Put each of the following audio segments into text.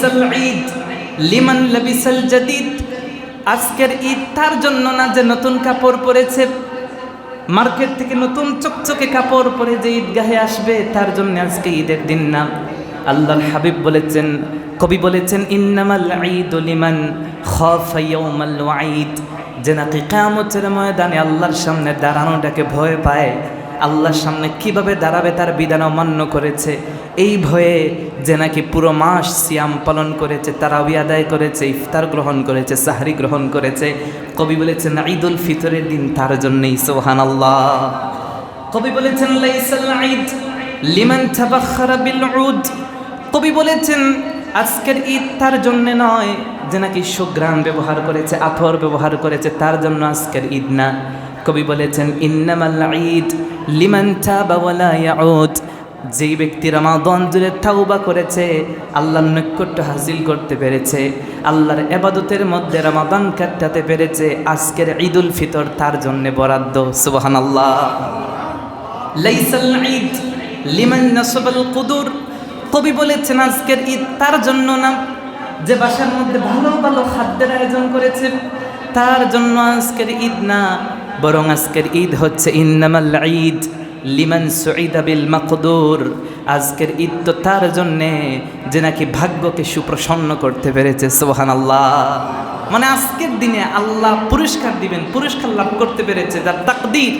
লাইসাল ঈদ লিমান লাবিসাল Jadid, আজকের ঈদ তার জন্য না যে নতুন কাপড় পরেছে, মার্কেট থেকে নতুন চকচকে কাপড় পরে যে ঈদগাহে আসবে তার জন্য আজকে ঈদের দিন না। আল্লাহর হাবিব বলেছেন, কবি বলেছেন, ইন্নামাল ঈদু লিমান খাফা ইয়াউমাল ওয়াঈদ, যে নাকি কিয়ামতের ময়দানে আল্লাহর সামনে দাঁড়ানোটাকে ভয় পায়, আল্লাহর সামনে কিভাবে দাঁড়াবে তার বিধান অমান্য করেছে, এই ভয়ে যে নাকি পুরো মাস সিয়াম পালন করেছে, তারাবি আদায় করেছে, ইফতার গ্রহণ করেছে, সাহরি গ্রহণ করেছে, কবি বলেছেন ঈদুল ফিতরের দিন তার জন্যই। সুবহানাল্লাহ। কবি বলেছেন লাইসাল ঈদ লিমান তাবাখখারা বিল উদ, কবি বলেছেন আজকের ঈদ তার জন্য নয় যে নাকি সুঘ্রাণ ব্যবহার করেছে, আতর ব্যবহার করেছে, তার জন্য আজকের ঈদ না। কবি বলেছেন ইন্নামাল ঈদ লিমান তাবা ওয়ালা ইয়াউদ, যেই ব্যক্তি রমাদান জুড়ে তাওবা করেছে, আল্লাহর নৈকট্য হাসিল করতে পেরেছে, আল্লাহর ইবাদতের মধ্যে রমাদান কাটাতে পেরেছে, আজকের ঈদুল ফিতর তার জন্য বরাদ্দ। সুবহানাল্লাহ। লাইসাল ঈদ লিমান নাসাবাল কুদুর, কবি বলেছেন আজকের ঈদ তার জন্য না যে বাসার মধ্যে ভালো ভালো খাদ্যের আয়োজন করেছে, তার জন্য আজকের ঈদ না, বরং আজকের ঈদ হচ্ছে ইন্নামাল ঈদ লিমান সুঈদা বিল মাকদুর, আজকের ঈদ তো তার জন্যে যে নাকি ভাগ্যকে সুপ্রসন্ন করতে পেরেছে। সুবহানাল্লাহ। মানে আজকের দিনে আল্লাহ পুরস্কার দিবেন, পুরস্কার লাভ করতে পেরেছে, যার তাকদীর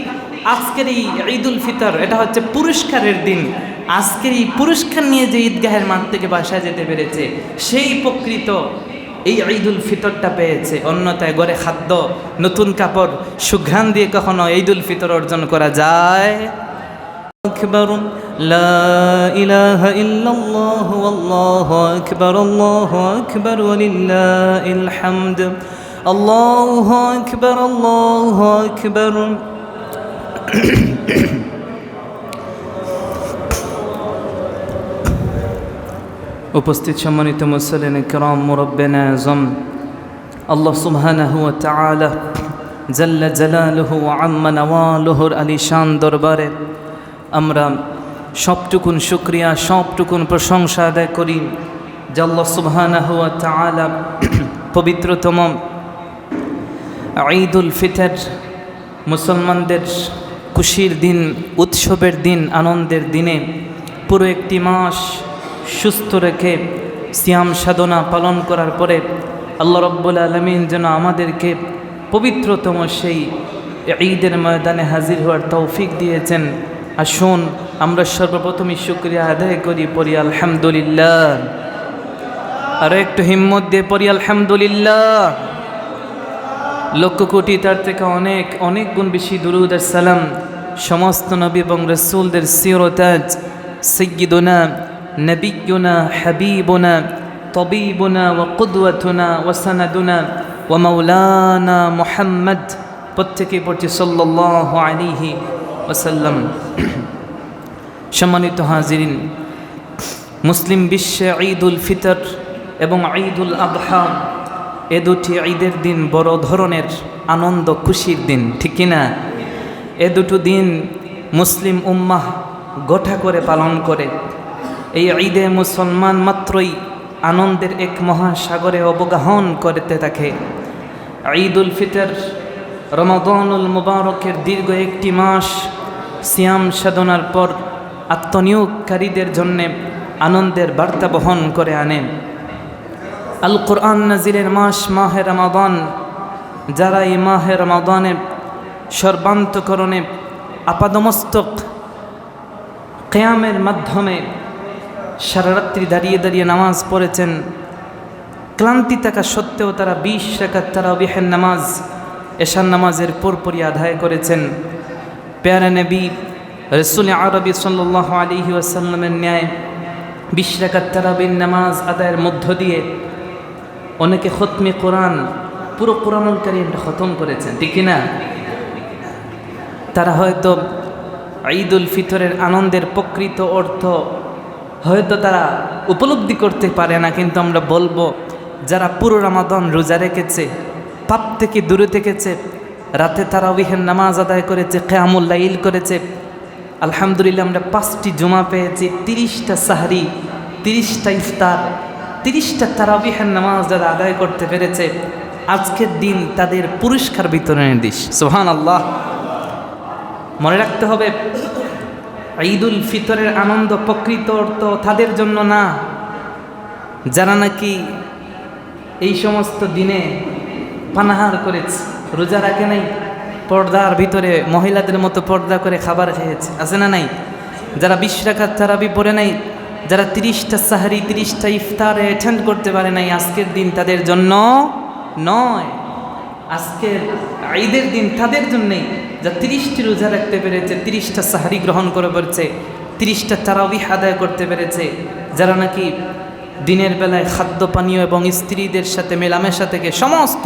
আজকের এই ঈদুল ফিতর, এটা হচ্ছে পুরস্কারের দিন। আজকের এই পুরস্কার নিয়ে যে ঈদগাহের মাঠ থেকে বাসায় যেতে পেরেছে, সেই প্রকৃত এই ঈদুল ফিতরটা পেয়েছে। অন্যথায় ঘরে খাদ্য, নতুন কাপড়, সুঘ্রাণ দিয়ে কখনো ঈদুল ফিতর অর্জন করা যায়? আকবার, লা ইলাহা ইল্লাল্লাহু আল্লাহু আকবার, আল্লাহু আকবার ওয়ালিল্লাহিল হামদ, আল্লাহু আকবার, আল্লাহু আকবার। উপস্থিত সম্মানিত মুসল্লিন কিরাম, মুরব্বিনা আযম, আল্লাহ সুবহানাহু ওয়া তাআলা জাল্লা জালালুহু ওয়া আম্মা নওয়ালুহুর আলিশান দরবারে আমরা সবটুকুন শুকরিয়া, সবটুকুন প্রশংসা আদায় করি যে আল্লাহ সুবহানাহু ওয়া তাআলা পবিত্রতম ঈদুল ফিতর, মুসলমানদের খুশির দিন, উৎসবের দিন, আনন্দের দিনে পুরো একটি মাস সুস্থ রেখে সিয়াম সাধনা পালন করার পরে আল্লাহ রব্বুল আলামিন যেন আমাদেরকে পবিত্রতম সেই ঈদের ময়দানে হাজির হওয়ার তৌফিক দিয়েছেন। আসুন আমরা সর্বপ্রথমই শুকরিয়া আদায় করি, পড়ি আলহামদুলিল্লাহ। আর একটু হিম্মত দিয়ে পড়ি আলহামদুলিল্লাহ। লক্ষ কোটি, তার থেকে অনেক অনেক গুণ বেশি দুরূদ আর সালাম সমস্ত নবী এবং রাসূলদের সিরতাজ সাইয়্যিদুনা নবিয়্যুনা হাবিবুনা তবিবুনা ওয়া কুদওয়াতুনা ওয়া সানাদুনা ওয়া মাওলানা মুহাম্মদ, প্রত্যেকেই পড়ছি সাল্লাল্লাহু আলাইহি ওয়াসাল্লাম। সম্মানিত হাজিরিন, মুসলিম বিশ্বে ঈদুল ফিতর এবং ঈদুল আযহা, এ দুটি ঈদের দিন বড় ধরনের আনন্দ খুশির দিন, ঠিক কিনা? এ দুটো দিন মুসলিম উম্মাহ গোটা করে পালন করে। এই ঈদে মুসলমান মাত্রই আনন্দের এক মহাসাগরে অবগাহন করতে থাকে। ঈদুল ফিতর রমাদানুল মুবারকের দীর্ঘ একটি মাস সিয়াম সাধনার পর আত্মনিয়োগকারীদের জন্যে আনন্দের বার্তা বহন করে আনে। আল কোরআন নাজিলের মাস মাহে রমাদান, যারা এই মাহে রমাদানে সর্বান্তকরণে আপাদমস্তক কিয়ামের মাধ্যমে সারা রাত্রি দাঁড়িয়ে দাঁড়িয়ে নামাজ পড়েছেন, ক্লান্তি থাকা সত্ত্বেও তারা 20 রাকাত তারাবিহের নামাজ, এশার নামাজের পরপরই আদায় করেছেন। প্যারা নবী রাসূল আরবি সাল্লাল্লাহু আলাইহি ওয়াসাল্লামের ন্যায় 20 রাকাত তারাবির নামাজ আদায়ের মধ্য দিয়ে অনেকে খতমে কোরআন, পুরো কোরআনুল কারীমটা খতম করেছেন, ঠিক না? তারা হয়তো ঈদুল ফিতরের আনন্দের প্রকৃত অর্থ হয়তো তারা উপলব্ধি করতে পারে না, কিন্তু আমরা বলবো যারা পুরো রমাদান রোজা রেখেছে, পাপ থেকে দূরে থেকেছে, রাতে তারাবিহের নামাজ আদায় করেছে, কিয়ামুল লাইল করেছে, আলহামদুলিল্লাহ আমরা 5টি জুমা পেয়েছি, 30টা সাহরি, 30টা ইফতার, 30টা তারাবিহের নামাজ যারা আদায় করতে পেরেছে, আজকের দিন তাদের পুরস্কার বিতরণের দিন। সুবহানাল্লাহ। মনে রাখতে হবে, ঈদুল ফিতরের আনন্দ প্রকৃত অর্থ তাদের জন্য না যারা নাকি এই সমস্ত দিনে পানাহার করেছে, রোজা রাখে নাই, পর্দার ভিতরে মহিলাদের মতো পর্দা করে খাবার খেয়েছে, আছে না নাই? যারা 20 রাকাত তারাবি পড়ে নাই, যারা 30টা সাহারি 30টা ইফতারে অ্যাটেন্ড করতে পারে নাই, আজকের দিন তাদের জন্য নয়। আজকের ঈদের দিন তাদের জন্যই, যা 30টি রোজা রাখতে পেরেছে, 30টা সাহারি গ্রহণ করে পেরেছে, 30টা তারাবিহ আদায় করতে পেরেছে, যারা নাকি দিনের বেলায় খাদ্য পানীয় এবং স্ত্রীদের সাথে মেলামেশা থেকে সমস্ত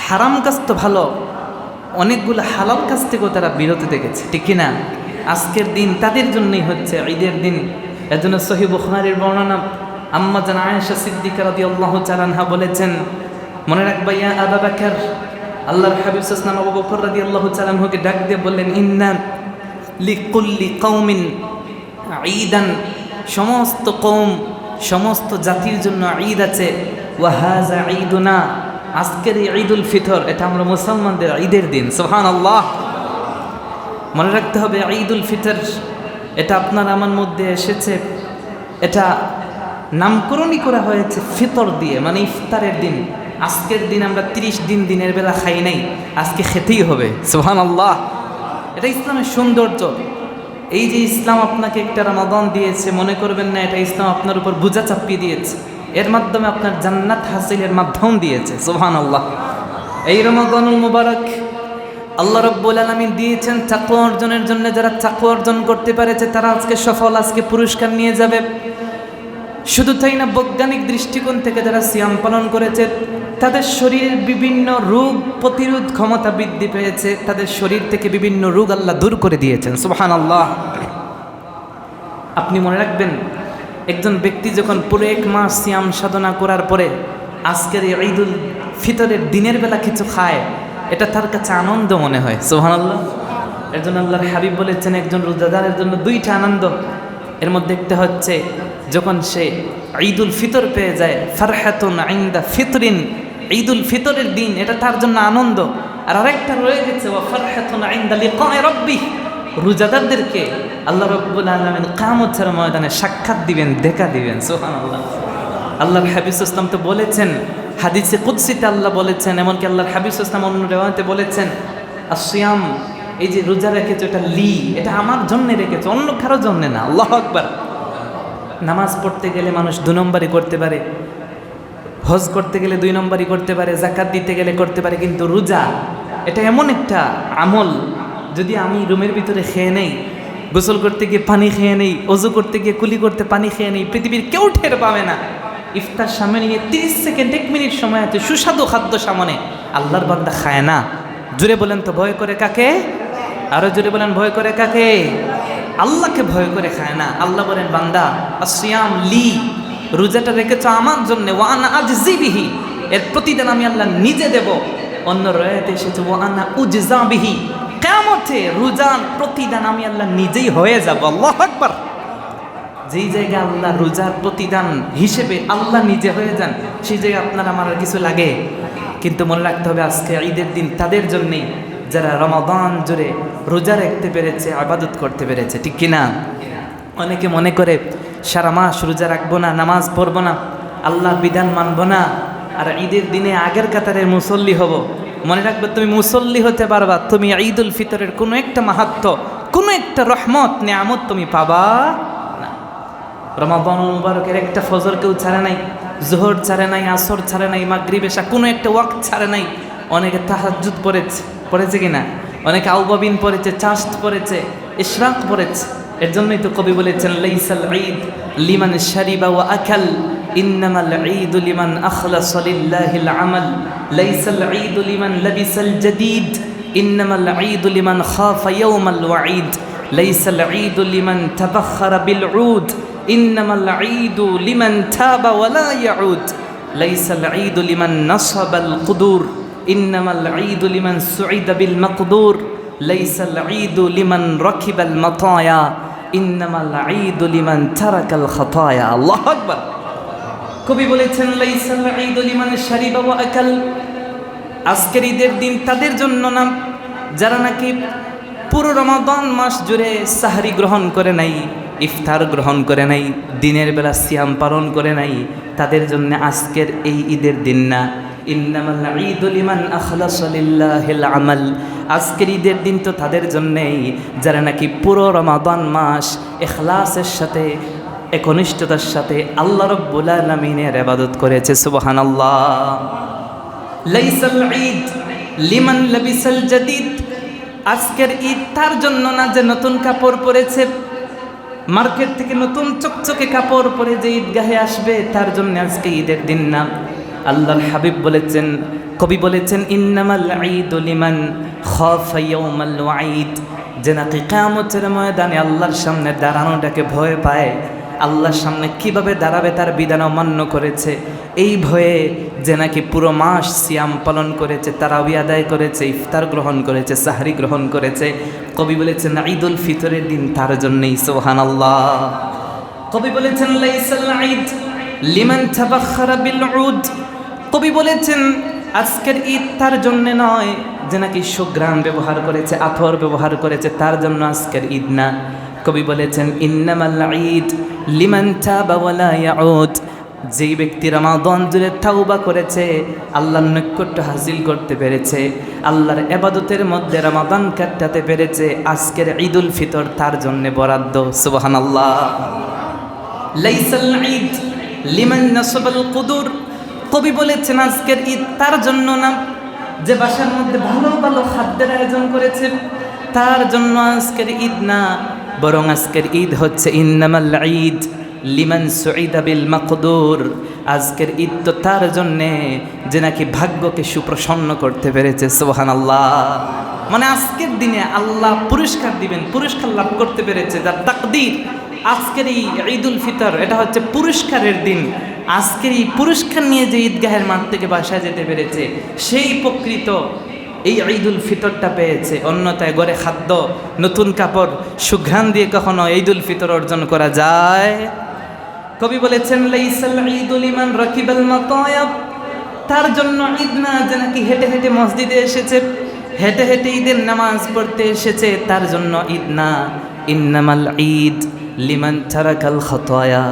হারাম কাজ তো ভালো, অনেকগুলো হালাল কাজ থেকেও তারা বিরত দেখেছে, ঠিক কিনা? আজকের দিন তাদের জন্যই হচ্ছে ঈদের দিন। এজন্য সহিহ বুখারীর বর্ণনা, আম্মা জান আয়েশা সিদ্দিকা রাদিয়াল্লাহু তাআলা আনহা বলেছেন, মনে রাখবা ইয়া আবু বকর, আল্লাহর হাবিব সাল্লাল্লাহু আলাইহি ওয়াসাল্লাম আবু বকর রাদিয়াল্লাহু তাআলা আনহুকে ডাক দিয়ে বললেন, ইন্না লিকুল্লি কওমিন ঈদান, সমস্ত কওম সমস্ত জাতির জন্য ঈদ আছে, ওয়া হাযা ঈদুনা, আজকের এই ঈদুল ফিতর এটা আমরা মুসলমানদের ঈদের দিন। সুবহানাল্লাহ। মনে রাখতে হবে, ঈদুল ফিতর এটা আপনার আমার মধ্যে এসেছে, এটা নামকরণই করা হয়েছে ফিতর দিয়ে, মানে ইফতারের দিন। আজকের দিন আমরা 30 দিন দিনের বেলা খাই নাই, আজকে খেতেই হবে। সুবহানাল্লাহ। এটা ইসলামের সৌন্দর্য। এই যে ইসলাম আপনাকে একটা রমাদান দিয়েছে, মনে করবেন না এটা ইসলাম আপনার উপর বোঝা চাপিয়ে দিয়েছে, এর মাধ্যমে আপনার জান্নাত হাসিলের মাধ্যম দিয়েছে। সুবহানাল্লাহ। এই রমাদানুল মুবারক আল্লাহ রাব্বুল আলামিন দিয়েছেন তাকওয়া অর্জনের জন্য। যারা তাকওয়া অর্জন করতে পেরেছে তারা আজকে সফল, আজকে পুরস্কার নিয়ে যাবে। শুধু তাই না, বৈজ্ঞানিক দৃষ্টিকোণ থেকে যারা সিয়াম পালন করেছে তাদের শরীরের বিভিন্ন রোগ প্রতিরোধ ক্ষমতা বৃদ্ধি পেয়েছে, তাদের শরীর থেকে বিভিন্ন রোগ আল্লাহ দূর করে দিয়েছেন। সুবহানাল্লাহ। আপনি মনে রাখবেন, একজন ব্যক্তি যখন পুরো 1 মাস সিয়াম সাধনা করার পরে আজকের এই ঈদুল ফিতরের দিনের বেলা কিছু খায়, এটা তার কাছে আনন্দ মনে হয়। সুবহানাল্লাহ। এর জন্য আল্লাহর হাবিব বলেছেন, একজন রোজাদারের জন্য 2টা আনন্দ। এর মধ্যে একটা হচ্ছে যখন সে ঈদুল ফিতর পেয়ে যায়, ফারহাতুন ইনদা ফিতরিন, ঈদুল ফিতরের দিন এটা তার জন্য আনন্দ। আর আরেকটা রয়ে গেছে, ওয়া ফারহাতুন ইনদা লিকায়ে রাব্বিহ, রোজাদারদেরকে আল্লাহ রাব্বুল আলামিন কিয়ামতের ময়দানে সাক্ষাৎ দিবেন, দেখা দিবেন। সুবহানাল্লাহ। আল্লাহর হাবিব সাল্লাল্লাহু আলাইহি ওয়াসাল্লাম তো বলেছেন, হাদিসে কুদসিতে আল্লাহ বলেছেন, এমনকি আল্লাহর হাবিব সাল্লাল্লাহু আলাইহি ওয়াসাল্লাম অন্য রিওয়ায়াতে বলেছেন, আসিয়াম, এই যে রোজা রেখেছো এটা লি, এটা আমার জন্য রেখেছো, অন্য কারো জন্য না। আল্লাহু আকবার। নামাজ পড়তে গেলে মানুষ 2 নম্বরই করতে পারে, হজ করতে গেলে 2 নম্বরই করতে পারে, যাকাত দিতে গেলে করতে পারে, কিন্তু রোজা এটা এমন একটা আমল, যদি আমি রুমের ভিতরে খেয়ে নেই, গোসল করতে গিয়ে পানি খেয়ে নেই, অজু করতে গিয়ে কুলি করতে পানি খেয়ে নেই, পৃথিবীর কেউ টের পাবে না। ইফতার সামনে নিয়ে 30 সেকেন্ড 1 মিনিট সময় আছে, সুস্বাদু খাদ্য সামনে, আল্লাহর বান্দা খায় না। জোরে বলেন তো ভয় করে কাকে? আরো জোরে বলেন, ভয় করে কাকে? আল্লাহকে ভয় করে খায় না। আল্লাহ বলেন, বান্দা আসিয়াম লি, রোজাটা রেখেছ আমার জন্য, ওয়া আনা আজজি বিহি, এর প্রতিদান আমি আল্লাহ নিজে দেব। অন্য রয়াতে এসেছে ওয়া আনা উজজা বিহি, কিয়ামতে রোজার প্রতিদান আমি আল্লাহ নিজেই হয়ে যাব। আল্লাহু আকবার। যেই জায়গায় আল্লাহ রোজার প্রতিদান হিসেবে আল্লাহ নিজে হয়ে যান, সেই জায়গায় আপনার আমার আর কিছু লাগে? কিন্তু মনে রাখতে হবে, আজকে ঈদের দিন তাদের জন্যেই যারা রমাদান জুড়ে রোজা রাখতে পেরেছে, ইবাদত করতে পেরেছে, ঠিক কিনা? অনেকে মনে করে সারা মাস রোজা রাখবো না, নামাজ পড়বো না, আল্লাহর বিধান মানবো না, আর ঈদের দিনে আগের কাতারে মুসল্লি হব। মনে রাখবে, তুমি মুসল্লি হতে পারবা, তুমি ঈদুল ফিতরের কোনো একটা মাহাত্ম্য, কোনো একটা রহমত নিয়ামত তুমি পাবা না। রমাদানুল মুবারকের একটা ফজর কেউ ছাড়ে নাই, জোহর ছাড়ে নাই, আসর ছাড়ে নাই, মাগরিব এশা কোনো একটা ওয়াক্ত ছাড়ে নাই। অনেকে তাহাজ্জুদ পড়েছে কিনা? অনেকে আউয়াবিন পড়েছে, চাষ্ট পড়েছে, ইশরাক পড়েছে। এর জন্যই তো কবি বলেছেন, লাইসাল ঈদ লিমান শারিবা ওয়া আকাল, ইন্নামাল ঈদু লিমান আখলাসা লিল্লাহিল আমাল, লাইসাল ঈদু লিমান লাবিসাল জাদীদ, ইন্নামাল ঈদু লিমান খাফা ইয়াওমাল ওয়াঈদ, লাইসাল ঈদু লিমান তাবাখখারা বিল উদ, ইন্নামাল ঈদু লিমান তাবা ওয়া লা ইয়াউদ, লাইসাল ঈদু লিমান নাসাবাল কুদুর, ইন্নামাল ঈদু লিমান সুঈদা বিল মাকদুর, লাইসাল ঈদু লিমান রাকিবাল মাতায়া, ইন্নামাল ঈদু লিমান তারাকাল খাতায়া। আল্লাহু আকবার। কবি বলেছেন লাইসাল ঈদু লিমান শারিবা ওয়া আকাল, আজকের ঈদের দিন তাদের জন্য না যারা নাকি পুরো রমাদান মাস জুড়ে সাহরি গ্রহণ করে নাই, ইফতার গ্রহণ করে নাই, দিনের বেলা সিয়াম পালন করে নাই, তাদের জন্য আজকের এই ঈদের দিন না। ইন্নামাল ঈদু লিমান আখলাসা লিল্লাহিল আমাল, আজকের ঈদের দিন তো তাদের জন্যেই যারা নাকি পুরো রমাদান মাস ইখলাসের সাথে একনিষ্ঠতার সাথে আল্লাহ রাব্বুল আলামিনের ইবাদত করেছে। সুবহানাল্লাহ। লাইসাল ঈদ লিমান লাবিসাল জাদিদ, আজকের ঈদ তার জন্য না যে নতুন কাপড় পরেছে, মার্কেট থেকে নতুন চকচকে কাপড় পরে যে ঈদগাহে আসবে তার জন্য আজকে ঈদের দিন না। আল্লাহর হাবিব বলেছেন, কবি বলেছেন ইন্নামাল ঈদু লিমান খাফা ইয়াউমাল ওয়াঈদ, যে নাকি কিয়ামতের ময়দানে আল্লাহর সামনে দাঁড়ানোটাকে ভয় পায়, আল্লাহর সামনে কিভাবে দাঁড়াবে তার বিধান অমান্য করেছে এই ভয়ে, যে নাকি পুরো মাস সিয়াম পালন করেছে, তারাবি আদায় করেছে, ইফতার গ্রহণ করেছে, সাহরি গ্রহণ করেছে। কবি বলেছেন ঈদুল ফিতরের দিন তার জন্যই। সুবহানাল্লাহ। কবি বলেছেন লাইসাল ঈদ লিমান তাবাখখারা বিল উদ, কবি বলেছেন আজকের ঈদ তার জন্য নয় যে নাকি সুঘ্রাণ ব্যবহার করেছে, আতর ব্যবহার করেছে, তার জন্য আজকের ঈদ না। কবি বলেছেন ইন্নামাল ঈদ লিমান তাবা ওয়া লা ইয়াউদ, যেই ব্যক্তি রমাদান জুড়ে তাওবা করেছে, আল্লাহর নৈকট্য হাসিল করতে পেরেছে, আল্লাহর ইবাদতের মধ্যে রমাদান কাটাতে পেরেছে, আজকের ঈদুল ফিতর তার জন্য বরাদ্দ। সুবহানাল্লাহ। লাইসাল ঈদ লিমান নাসাবাল কুদুর, কবি বলেছেন আজকের ঈদ তার জন্য না যে বাসার মধ্যে ভালো ভালো খাদ্যের আয়োজন করেছে, তার জন্য আজকের ঈদ না, বরং আজকের ঈদ হচ্ছে ইন্নামাল ঈদ লিমান সুঈদা বিল মাকদুর, আজকের ঈদ তো তার জন্যে যে নাকি ভাগ্যকে সুপ্রসন্ন করতে পেরেছে। সুবহানাল্লাহ। মানে আজকের দিনে আল্লাহ পুরস্কার দিবেন, পুরস্কার লাভ করতে পেরেছে, যার তাকদীর আজকের এই ঈদুল ফিতর, এটা হচ্ছে পুরস্কারের দিন। আজকের এই পুরস্কার নিয়ে যে ঈদগাহের মাঠ থেকে বাসায় যেতে পেরেছে, সেই প্রকৃত এই ঈদুল ফিতরটা পেয়েছে। অন্যথায় গড়ে খাদ্য, নতুন কাপড়, সুঘ্রাণ দিয়ে কখনো ঈদুল ফিতর অর্জন করা যায়? কবি বলেছেন লাইসাল ঈদু লিমান রাকিবাল মাতায়াব, তার জন্য ঈদ না যে নাকি হেঁটে হেঁটে মসজিদে এসেছে, হেঁটে হেঁটে ঈদের নামাজ পড়তে এসেছে, তার জন্য ঈদ না। ইন্নামাল ঈদ লিমান তারাকাল খাতায়া,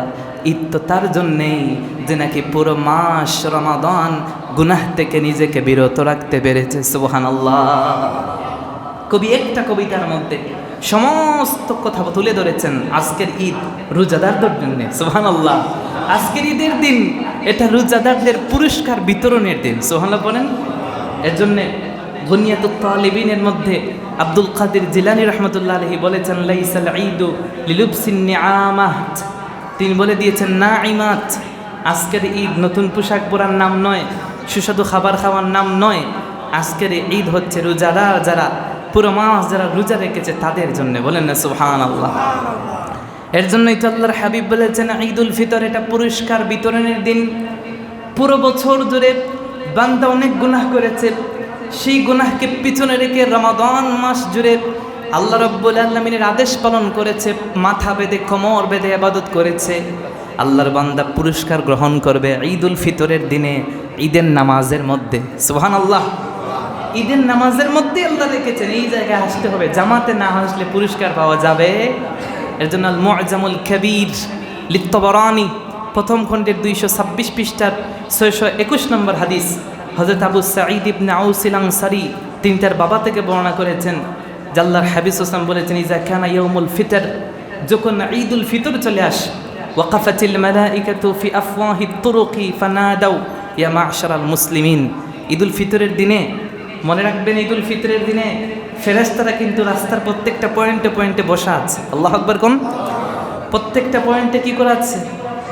ঈদ তো তার জন্যেই যে নাকি পুরো মাস রমাদান গুনাহ থেকে নিজেকে বিরত রাখতে পেরেছে। সুবহানাল্লাহ। কবি একটা কবিতার মধ্যে সমস্ত কথা তুলে ধরেছেন আজকের ঈদ রোজাদারদের জন্য। সুবহানাল্লাহ। আজকের ঈদের দিন এটা রোজাদারদের পুরস্কার বিতরণের দিন। সুবহানাল্লাহ বলেন। এর জন্যে গুনিয়াতুত তালিবিনের মধ্যে আব্দুল কাদের জিলানী রহমতুল্লাহ আলাইহি বলেছেন লাইসাল ঈদু লিলুবসিন নিআমাত, তিনি বলে দিয়েছেন নাইমাত, আজকের ঈদ নতুন পোশাক পরার নাম নয়, সুস্বাদু খাবার খাওয়ার নাম নয়, আজকের ঈদ হচ্ছে রোজাদার যারা পুরো মাস যারা রোজা রেখেছে তাদের জন্য। বলেন না সুবহানাল্লাহ। এর জন্যই তো আল্লাহর হাবিব বলেছেন ঈদুল ফিতর এটা পুরস্কার বিতরণের দিন। পুরো বছর জুড়ে বান্দা অনেক গুনাহ করেছে, সেই গুনাহকে পিছনে রেখে রমাদান মাস জুড়ে আল্লাহ রাব্বুল আলামিনের আদেশ পালন করেছে, মাথা বেঁধে কোমর বেঁধে ইবাদত করেছে। আল্লাহর বান্দা পুরস্কার গ্রহণ করবে ঈদুল ফিতরের দিনে, ঈদের নামাজের মধ্যে। সুবহানাল্লাহ। ঈদের নামাজের মধ্যে আল্লাহ রেখেছেন এই জায়গায় আসতে হবে, জামাতে না আসলে পুরস্কার পাওয়া যাবে। এর জন্য আল মুআজামুল কবীর লিত-তাবারানী প্রথম খণ্ডের 226 পৃষ্ঠার 621 নম্বর হাদিস, হযরত আবু সাঈদ ইবনে আউস আল আনসারী তিনি তার বাবা থেকে বর্ণনা করেছেন, আল্লাহর হাবিব সাল্লাল্লাহু আলাইহি ওয়াসাল্লাম বলেছেন ইজা কানা ইয়াউমুল ফিতর, যখন ঈদুল ফিতর চলে আসে, ওয়াকাফাতিল মালাইকাতু ফি আফওয়াহিত তুরুকি ফানাদাউ ইয়া মা'শারাল মুসলিমিন, ঈদুল ফিতরের দিনে মনে রাখবেন, ঈদুল ফিতরের দিনে ফেরেশতারা কিন্তু রাস্তার প্রত্যেকটা পয়েন্টে পয়েন্টে বসা আছে। আল্লাহু আকবার কোন? প্রত্যেকটা পয়েন্টে কি করা আছে?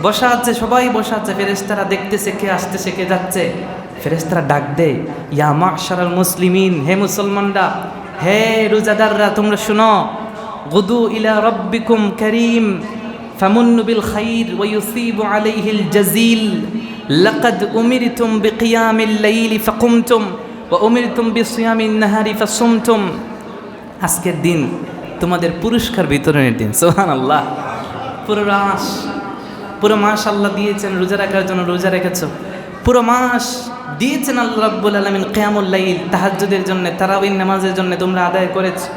বসা আছে, সবাই বসা আছে। ফেরেশতারা দেখতেছে কে আসতেছে কে যাচ্ছে। ফেরেশতারা ডাক দেয় ইয়া মা'শারাল মুসলিমিন, হে মুসলমানরা, হে রোজাদাররা, তোমরা শুনো, গুদু ইলা রাব্বিকুম কারীম ফামুন্নু বিল খাইর ওয়া ইউসিবু আলাইহিল জাজিল, লাকাদ উমিরতুম বিকিয়ামিল লাইলি ফাকুমতুম ওয়া উমিরতুম বিসিয়ামিন নাহারি ফাসুমতুম। আজকের দিন তোমাদের পুরস্কার বিতরণের দিন। সুবহানাল্লাহ। পুরো মাস পুরো মাস আল্লাহ দিয়েছেন রোজা রাখার জন্য, রোজা রেখেছো। পুরো মাস দিয়েছেন আল্লাহ রাব্বুল আলামিন কিয়ামুল লাইল, তাহাজ্জুদের জন্য, তারাবির নামাজের জন্য তোমরা আদায় করেছো।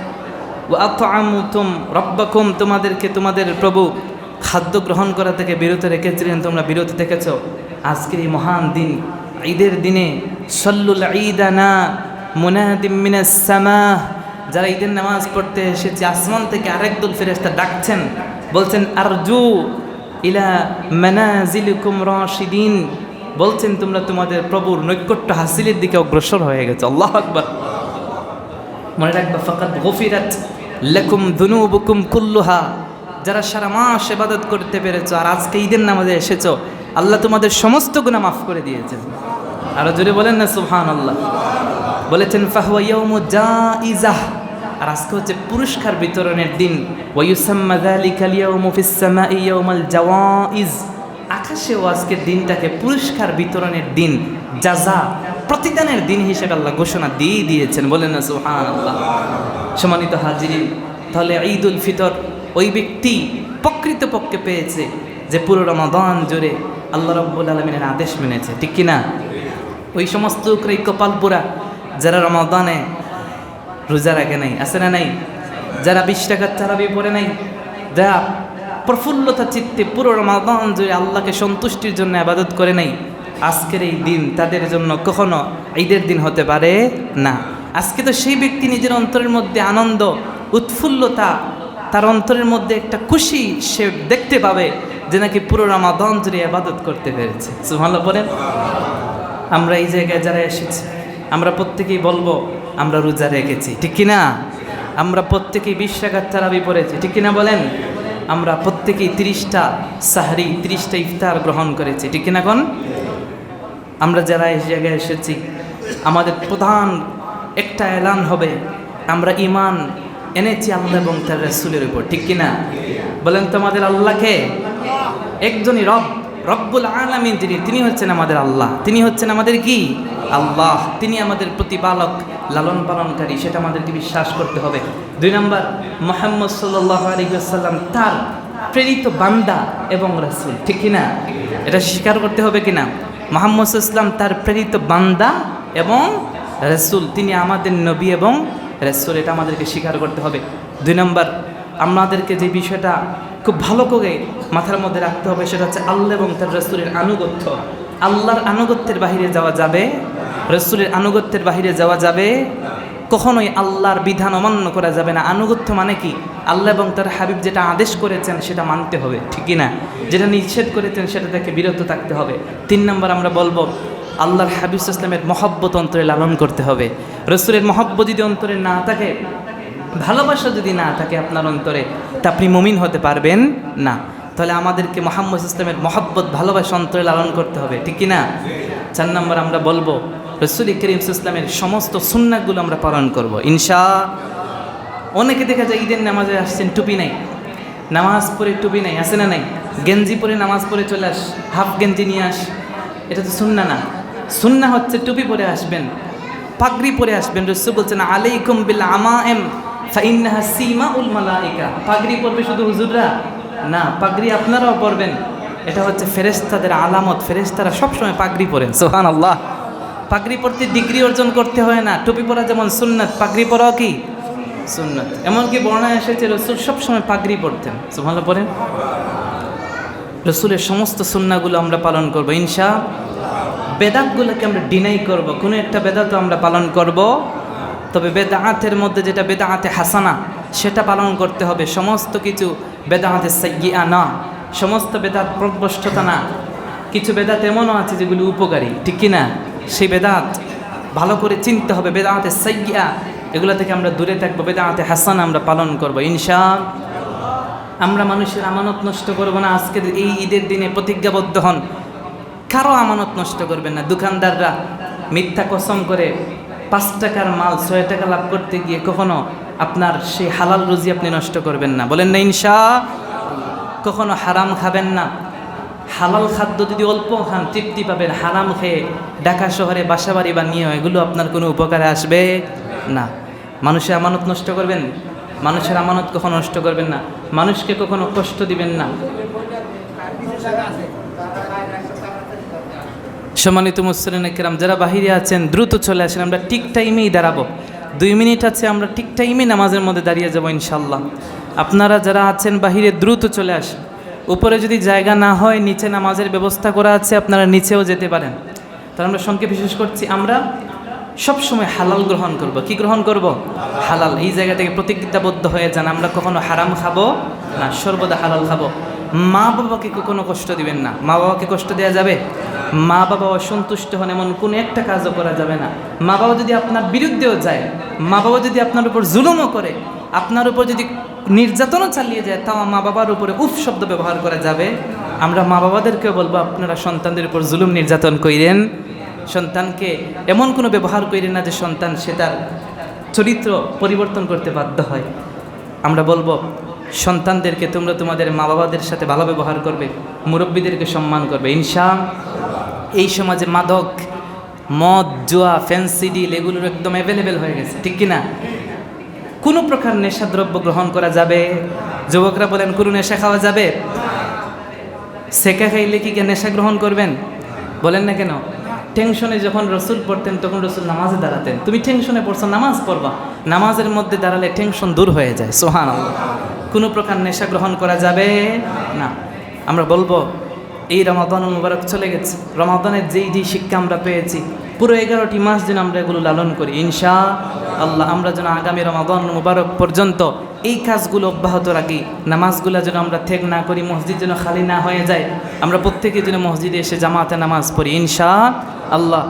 ওয়া আত'আমতুম রাব্বাকুম, তোমাদেরকে তোমাদের প্রভু খাদ্য গ্রহণ করা থেকে বিরত রেখেছিলেন, তোমরা বিরত থেকেছো। আজকের এই মহান দিন, ঈদের দিনে সল্লুল ঈদানা মুনাদিম মিনাস সামা, যারা ঈদের নামাজ পড়তে এসেছে আসমান থেকে আরেক দল ফেরেশতা ডাকছেন, বলছেন আরজু ইলা মানাজিলিকুম রাশিদিন, বলছেন তোমরা তোমাদের প্রভুর নৈকট্য হাসিলের দিকে অগ্রসর হয়ে গেছে। আল্লাহু আকবার। মনে রাখবা, ফাকাদ গফিরাত লাকুম যুনুবুকুম কুল্লুহা, যারা সারা মাস ইবাদত করতে পেরেছো আর আজকে ঈদের নামাজে এসেছো, আল্লাহ তোমাদের সমস্ত গুনাহ মাফ করে দিয়েছেন। আরো জোরে বলেন না সুবহানাল্লাহ। বলেছেন ফাহুয়া ইয়াউমু জাইজাহ, আর আজকে হচ্ছে পুরস্কার বিতরণের দিন। ওয়া ইউসাম্মা যালিকাল ইয়াউমু ফিস সামাই ইয়াউমাল জাওয়াইজ, আকাশেও আজকের দিনটাকে পুরস্কার বিতরণের দিন, জাযা, প্রতিদানের দিন হিসেবে আল্লাহ ঘোষণা দিয়ে দিয়েছেন। বলেন না সুবহানাল্লাহ। সম্মানিত হাজিরিন, তাহলে ঈদুল ফিতর ওই ব্যক্তি প্রকৃতপক্ষে পেয়েছে যে পুরো রমাদান জুড়ে আল্লাহ রাব্বুল আলামিনের আদেশ মেনেছে, ঠিক কিনা? ওই সমস্ত কপাল পোড়া যারা রমাদানে রোজা রাখে নাই, আছে না নাই? যারা 20 টাকার তারাবি পড়ে নাই, যারা প্রফুল্লতা চিত্তে পুরো রমাদান জুড়ে আল্লাহকে সন্তুষ্টির জন্য ইবাদত করে নাই, আজকের এই দিন তাদের জন্য কখনো ঈদের দিন হতে পারে না। আজকে তো সেই ব্যক্তি নিজের অন্তরের মধ্যে আনন্দ, উৎফুল্লতা, তার অন্তরের মধ্যে একটা খুশি সে দেখতে পাবে যে নাকি পুরো রমাদান জুড়ে ইবাদত করতে পেরেছে। সুবহানাল্লাহ বলেন। আমরা এই জায়গায় যারা এসেছি, আমরা প্রত্যেকেই বলবো আমরা রোজা রেখেছি, ঠিক কিনা? আমরা প্রত্যেকেই 20 টাকার তারাবি পড়েছি, ঠিক কিনা বলেন? আমরা প্রত্যেকেই 30টা সাহরি, 30টা ইফতার গ্রহণ করেছি, ঠিক কিনা? কোন আমরা যারা এই জায়গায় এসেছি, আমাদের প্রধান একটা এলান হবে, আমরা ঈমান এনেছি আল্লাহ এবং তার রাসূলের উপর, ঠিক কিনা? বলেন তো আমাদের আল্লাহকে একজনই রব, রব্বুল আলামিন যিনি, তিনি হচ্ছেন আমাদের আল্লাহ, তিনি হচ্ছেন আমাদের কি? আল্লাহ। তিনি আমাদের প্রতিপালক, লালন পালনকারী, সেটা আমাদেরকে বিশ্বাস করতে হবে। 2 নম্বর, মুহাম্মদ সাল্লাল্লাহু আলাইহি ওয়াসাল্লাম তার প্রেরিত বান্দা এবং রাসূল, ঠিক কিনা? এটা স্বীকার করতে হবে কিনা? মুহাম্মদ সাল্লাল্লাহু আলাইহি ওয়াসাল্লাম তার প্রেরিত বান্দা এবং রাসূল, তিনি আমাদের নবী এবং রাসূল, এটা আমাদেরকে স্বীকার করতে হবে। 2 নম্বর, আমাদেরকে যে বিষয়টা খুব ভালো করে মাথার মধ্যে রাখতে হবে সেটা হচ্ছে আল্লাহ এবং তার রাসূলের আনুগত্য। আল্লাহর আনুগত্যের বাহিরে যাওয়া যাবে, রাসূলের আনুগত্যের বাহিরে যাওয়া যাবে, কখনোই আল্লাহর বিধান অমান্য করা যাবে না। আনুগত্য মানে কি? আল্লাহ এবং তার হাবিব যেটা আদেশ করেছেন সেটা মানতে হবে, ঠিক কি না? যেটা নিষেধ করেছেন সেটা থেকে বিরত থাকতে হবে। 3 নম্বর, আমরা বলবো আল্লাহর হাবিব সাল্লাল্লাহু আলাইহি ওয়াসাল্লামের মহব্বত অন্তরে লালন করতে হবে। রাসূলের মহব্বত যদি অন্তরে না থাকে, ভালোবাসা যদি না থাকে আপনার অন্তরে, তা আপনি মুমিন হতে পারবেন না। তাহলে আমাদেরকে মুহাম্মদ ইসলামের মহব্বত, ভালোবাসা অন্তরে লালন করতে হবে, ঠিক কি না? 4 নম্বর, আমরা বলবো রাসূল করিম ইসলামের সমস্ত সুন্নাহগুলো আমরা পালন করব ইনশাআল্লাহ। অনেকে দেখা যায় ঈদের নামাজে আসছেন, টুপি নাই, নামাজ পড়ে টুপি নাই, আছে না নাই? গেঞ্জি পরে নামাজ পড়ে চলে আস, হাফ গেঞ্জি নিয়ে আস, এটা তো সুন্নাহ না। সুন্নাহ হচ্ছে টুপি পরে আসবেন, পাগড়ি পরে আসবেন। রাসূল বলছেন আলাইকুম বিল আমাইম ফাইন্নাহা সিমাউল মালাইকা, পাগড়ি পরবে শুধু হুজুররা না, পাগড়ি আপনারাও পরবেন, এটা হচ্ছে ফেরেশতাদের আলামত। ফেরেশতারা সবসময় পাগড়ি পরেন, সুবহানাল্লাহ। পাগড়ি পরতে ডিগ্রি অর্জন করতে হয় না, টুপি পরা যেমন সুন্নাত, পাগড়ি পরাও কি সুন্নাত। এমনকি বর্ণনায় এসেছে রাসূল সবসময় পাগড়ি পরতেন, সুবহানাল্লাহ পড়েন। রাসূলের সমস্ত সুন্নাহগুলো আমরা পালন করব ইনশাআল্লাহ। বেদাতগুলোকে আমরা ডিনাই করব, কোনো একটা বেদাতও আমরা পালন করব, তবে বেদাতের মধ্যে যেটা বেদাতে হাসানা সেটা পালন করতে হবে। সমস্ত কিছু বেদাতে সাইয়্যিআ না, সমস্ত বেদাত প্রভ্রষ্টতা না। কিছু বেদাত এমনও আছে যেগুলো উপকারী, ঠিক কি না? সেই বেদাত ভালো করে চিনতে হবে। বেদাতে সাইয়্যিআ এগুলো থেকে আমরা দূরে থাকবো, বেদাতে হাসানা আমরা পালন করব ইনশাআল্লাহ। আমরা মানুষের আমানত নষ্ট করব না। আজকের এই ঈদের দিনে প্রতিজ্ঞাবদ্ধ হন, কারো আমানত নষ্ট করবেন না। দোকানদাররা মিথ্যা কসম করে 5 টাকার মাল 6 টাকা লাভ করতে গিয়ে কখনো আপনার সেই হালাল রুজি আপনি নষ্ট করবেন না, বলেন না ইনশাআল্লাহ। কখনো হারাম খাবেন না। হালাল খাদ্য যদি অল্প খান তৃপ্তি পাবেন, হারাম খেয়ে ঢাকা শহরে বাসাবাড়ি বানিয়ে এগুলো আপনার কোনো উপকারে আসবে না। মানুষের আমানত নষ্ট করবেন, মানুষের আমানত কখনো নষ্ট করবেন না। মানুষকে কখনো কষ্ট দিবেন না। সম্মানিত মুসলিম কেরাম, যারা বাহিরে আছেন দ্রুত চলে আসেন, আমরা ঠিক টাইমেই দাঁড়াবো। 2 মিনিট আছে, আমরা ঠিক টাইমেই নামাজের মধ্যে দাঁড়িয়ে যাবো ইনশাল্লাহ। আপনারা যারা আছেন বাহিরে দ্রুত চলে আসেন। উপরে যদি জায়গা না হয় নিচে নামাজের ব্যবস্থা করা আছে, আপনারা নিচেও যেতে পারেন। তাহলে আমরা সংক্ষেপে শেষ করছি, আমরা সবসময় হালাল গ্রহণ করব। কি গ্রহণ করব? হালাল। এই জায়গা থেকে প্রতিজ্ঞাবদ্ধ হয়ে যান, আমরা কখনো হারাম খাবো না, সর্বদা হালাল খাবো। মা বাবাকে কখনো কষ্ট দিবেন না। মা বাবাকে কষ্ট দেওয়া যাবে? মা বাবা অসন্তুষ্ট হন এমন কোনো একটা কাজও করা যাবে না। মা বাবা যদি আপনার বিরুদ্ধেও যায়, মা বাবা যদি আপনার উপর জুলুমও করে, আপনার উপর যদি নির্যাতনও চালিয়ে যায়, তাও মা বাবার উপরে উফ শব্দ ব্যবহার করা যাবে। আমরা মা বাবাদেরকেও বলবো, আপনারা সন্তানদের উপর জুলুম নির্যাতন কইরেন, সন্তানকে এমন কোনো ব্যবহার কইরেন না যে সন্তান সে তার চরিত্র পরিবর্তন করতে বাধ্য হয়। আমরা বলবো সন্তানদেরকে তোমরা তোমাদের মা বাবাদের সাথে ভালো ব্যবহার করবে, মুরব্বীদেরকে সম্মান করবে। এই সমাজে মাদক, মদ, জুয়া, ফ্যান্সি ডিল এগুলোর একদম অ্যাভেলেবেল হয়ে গেছে, ঠিক কি না? কোনো প্রকার নেশাদ্রব্য গ্রহণ করা যাবে? যুবকরা বলেন, কোনো নেশা খাওয়া যাবে? সেকা খাইলে কি নেশা গ্রহণ করবেন? বলেন না কেন? টেনশনে যখন রসুল পড়তেন তখন রসুল নামাজে দাঁড়াতেন। তুমি টেনশনে পড়ছো, নামাজ পড়বা। নামাজের মধ্যে দাঁড়ালে টেনশন দূর হয়ে যায়। সুবহানাল্লাহ। কোনো প্রকার নেশা গ্রহণ করা যাবে না। আমরা বলবো এই রমাদান মুবারক চলে গেছে, রমাদানের যেই শিক্ষা আমরা পেয়েছি, পুরো 11টি মাস যেন আমরা এগুলো লালন করি ইনশাআল্লাহ। আমরা যেন আগামী রমাদান মুবারক পর্যন্ত এই কাজগুলো অব্যাহত রাখি। নামাজগুলো যেন আমরা ত্যাগ না করি, মসজিদ যেন খালি না হয়ে যায়। আমরা প্রত্যেকে যেন মসজিদে এসে জামাতে নামাজ পড়ি ইনশাআল্লাহ।